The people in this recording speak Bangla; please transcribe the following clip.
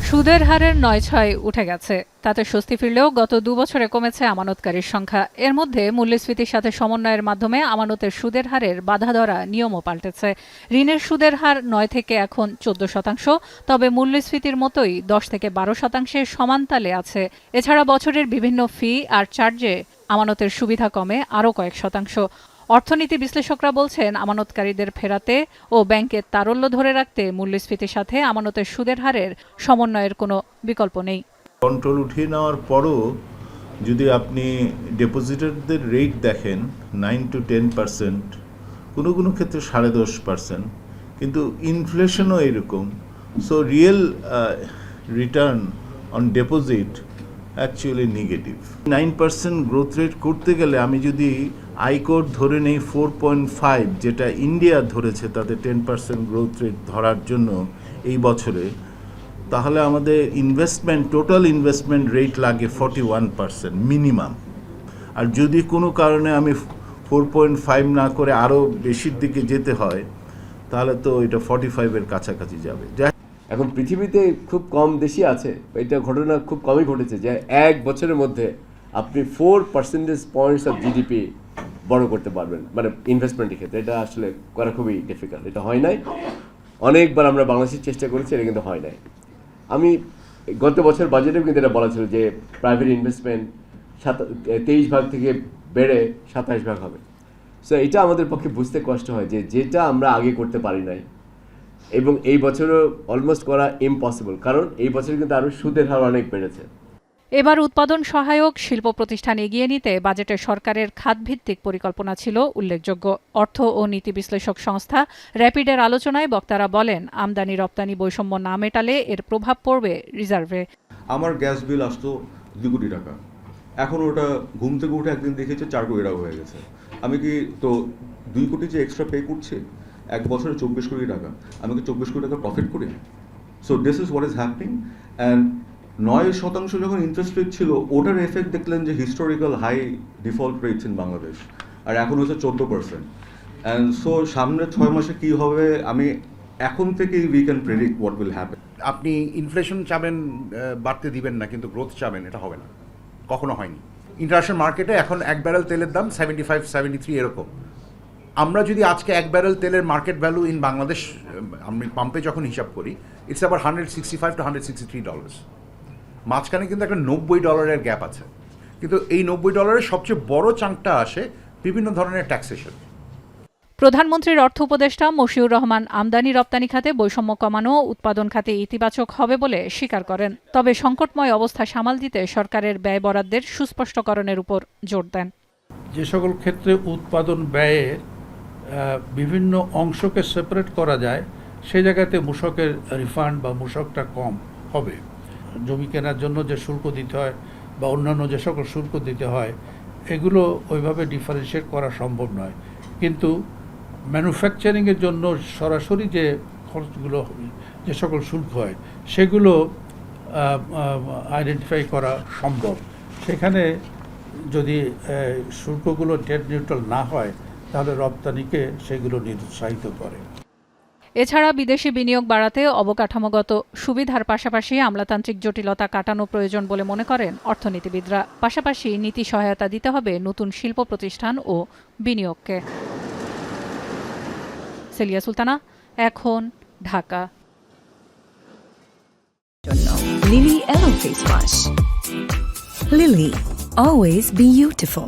সুদের হারের ৯/৬ উঠে গেছে, তাতে স্বস্তি ফিরলেও গত ২ বছরে কমেছে আমানতকারীর সংখ্যা। এর মধ্যে মূল্যস্ফীতির সাথে সমন্বয়ের মাধ্যমে আমানতের সুদের হারের বাধা ধরা নিয়মও পাল্টেছে। ঋণের সুদের হার ৯ থেকে এখন ১৪%, তবে মূল্যস্ফীতির মতোই ১০ থেকে ১২%-এর সমান তালে আছে। এছাড়া বছরের বিভিন্ন ফি আর চার্জে আমানতের সুবিধা কমে আরও কয়েক শতাংশ। অর্থনীতি বিশ্লেষকরা বলছেন, আমানতকারীদের ফেরাতে ও ব্যাংকের তারল্য ধরে রাখতে মূল্যস্ফীতির সাথে আমানতের সুদের হারের সমন্বয়ের কোনো বিকল্প নেই। কন্ট্রোল উঠিয়ে নেওয়ার পরও যদি আপনি ডিপোজিটারদের রেট দেখেন 9 to 10%, কোনো কোনো ক্ষেত্রে 10.5%, কিন্তু ইনফ্লেশনও এরকম। So real return on deposit actually negative. 9% growth rate করতে গেলে আমি যদি আইকোর ধরে নেই 4.5, যেটা ইন্ডিয়া ধরেছে তাদের 10% গ্রোথ রেট ধরার জন্য এই বছরে, তাহলে আমাদের টোটাল ইনভেস্টমেন্ট রেট লাগে 41% মিনিমাম। আর যদি কোনো কারণে আমি 4.5 না করে আরও বেশির দিকে যেতে হয়, তাহলে তো এটা 45-এর কাছাকাছি যাবে। এখন পৃথিবীতে খুব কম দেশই আছে, এটা ঘটনা খুব কমই ঘটেছে যে এক বছরের মধ্যে আপনি 4 পার্সেন্টেজ পয়েন্টস অফ জিডিপি বড় করতে পারবেন, মানে ইনভেস্টমেন্টের ক্ষেত্রে। এটা আসলে করা খুবই ডিফিকাল্ট, এটা হয় নাই। অনেকবার আমরা বাংলাদেশের চেষ্টা করেছি, এটা কিন্তু হয় নাই। আমি গত বছর বাজেটেও কিন্তু এটা বলা ছিল যে প্রাইভেট ইনভেস্টমেন্ট 23 ভাগ থেকে বেড়ে 27 ভাগ হবে। সো এটা আমাদের পক্ষে বুঝতে কষ্ট হয় যে যেটা আমরা আগে করতে পারি নাই, এবং এই বছরও অলমোস্ট করা ইম্পসিবল, কারণ এই বছর কিন্তু আরও সুদের হার অনেক বেড়েছে। এবার উৎপাদন সহায়ক শিল্প প্রতিষ্ঠান এগিয়ে নিতে বাজেটে সরকারের খাতভিত্তিক পরিকল্পনা ছিল উল্লেখযোগ্য। অর্থ ও নীতি বিশ্লেষক সংস্থা র্যাপিডের আলোচনায় বক্তারা বলেন, আমদানি রপ্তানি বৈষম্য না মেটালে এর প্রভাব পড়বে রিজার্ভে। আমার গ্যাস বিল আসতো 2 কোটি টাকা, এখন ওটা ঘুম থেকে উঠে একদিন দেখেছে 4 কোটি টাকা হয়ে গেছে। আমি কি তো 2 কোটি যে এক্সট্রা পে করছি, এক বছরে 24 কোটি টাকা, আমি কি 24 কোটি টাকা প্রফিট করি? So this is what is happening. And 9% যখন ইন্টারেস্ট রেট ছিল, ওটার এফেক্ট দেখলেন যে historical high default rates in Bangladesh, আর এখন হচ্ছে 14%। অ্যান্ড সো সামনে 6 মাসে কী হবে, আমি এখন থেকেই we can predict what will happen. আপনি ইনফ্লেশন চাবেন, বাড়তে দিবেন না, কিন্তু গ্রোথ চাবেন, এটা হবে না, কখনো হয়নি। ইন্টারন্যাশনাল মার্কেটে এখন 1 ব্যারেল তেলের দাম 75-73 এরকম। আমরা যদি আজকে 1 ব্যারেল তেলের মার্কেট ভ্যালু ইন বাংলাদেশ আমি পাম্পে যখন হিসাব করি, ইটস আবার $165 to $163। মাঝখানে কিন্তু একটা $90 গ্যাপ আছে, কিন্তু এই $90 সবচেয়ে বড় চাঙ্কটা আসে বিভিন্ন ধরনের ট্যাক্সেশন। প্রধানমন্ত্রীর অর্থ উপদেষ্টা মশিউর রহমান আমদানি রপ্তানি খাতে বৈষম্য কমানো ও উৎপাদন খাতে ইতিবাচক হবে বলে স্বীকার করেন। তবে সংকটময় অবস্থা সামাল দিতে সরকারের ব্যয় বরাদ্দের সুস্পষ্টকরণের উপর জোর দেন। যে সকল ক্ষেত্রে উৎপাদন ব্যয়ের বিভিন্ন অংশকে সেপারেট করা যায়, সেই জায়গাতে মূসকের রিফান্ড বা মূসকটা কম হবে। জমি কেনার জন্য যে শুল্ক দিতে হয় বা অন্যান্য যে সকল শুল্ক দিতে হয়, এগুলো ওইভাবে ডিফারেন্সিয়েট করা সম্ভব নয়। কিন্তু ম্যানুফ্যাকচারিংয়ের জন্য সরাসরি যে খরচগুলো, যে সকল শুল্ক হয়, সেগুলো আইডেন্টিফাই করা সম্ভব। সেখানে যদি শুল্কগুলো নেট নিউট্রাল না হয়, তাহলে রপ্তানিকে সেগুলো নিরুৎসাহিত করে। এছাড়া বিদেশি বিনিয়োগ বাড়াতে অবকাঠামোগত সুবিধার পাশাপাশি আমলাতান্ত্রিক জটিলতা কাটানো প্রয়োজন বলে মনে করেন অর্থনীতিবিদরা। পাশাপাশি নীতি সহায়তা দিতে হবে নতুন শিল্প প্রতিষ্ঠান ও বিনিয়োগকে। সেলিয়া সুলতানা, এখন, Dhaka. Lily Yellow Face Wash. Lily, always beautiful.